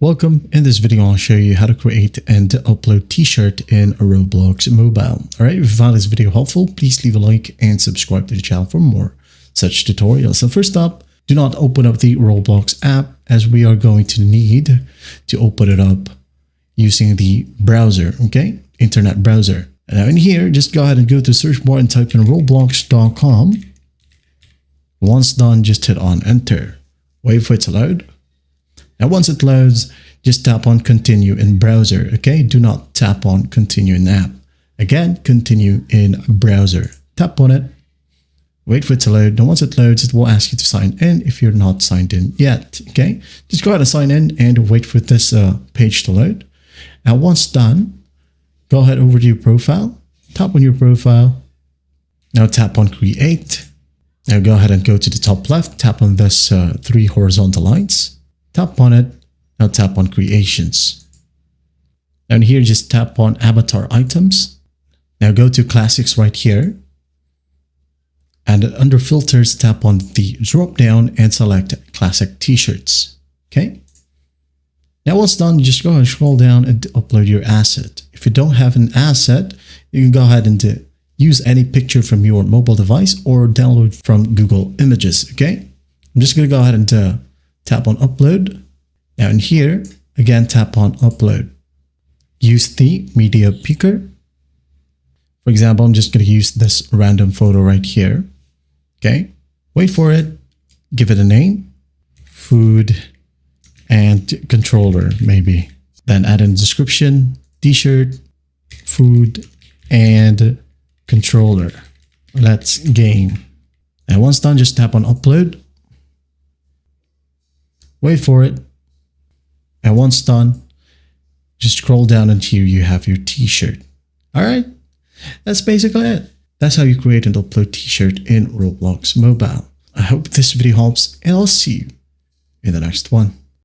Welcome. In this video, I'll show you how to create and upload t-shirt in Roblox mobile. All right, if you found this video helpful, please leave a like and subscribe to the channel for more such tutorials. So first up, do not open up the Roblox app, as we are going to need to open it up using the browser, okay? Internet browser. And now in here, just go ahead and go to the search bar and type in roblox.com. Once done, just hit on enter. Wait for it to load. Now, once it loads, just tap on continue in browser, okay? Do not tap on continue in app. Again, continue in browser. Tap on it. Wait for it to load. Now, once it loads, it will ask you to sign in if you're not signed in yet, okay? Just go ahead and sign in and wait for this page to load. Now, once done, go ahead over to your profile. Tap on your profile. Now, tap on create. Now, go ahead and go to the top left. Tap on this 3 horizontal lines. Tap on it. Now tap on creations. And here, just tap on avatar items. Now go to classics right here. And under filters, tap on the drop down and select classic t-shirts. Okay. Now once done, just go ahead and scroll down and upload your asset. If you don't have an asset, you can go ahead and use any picture from your mobile device or download from Google Images. Okay. I'm just going to go ahead and tap on upload. Now in here, again, tap on upload. Use the media picker. For example, I'm just going to use this random photo right here. Okay. Wait for it. Give it a name. Food and controller, maybe. Then add in description, t-shirt, food, and controller. Let's game. And once done, just tap on upload. Wait for it. And once done, just scroll down until you have your t-shirt. All right. That's basically it. That's how you create and upload t-shirt in Roblox mobile. I hope this video helps, and I'll see you in the next one.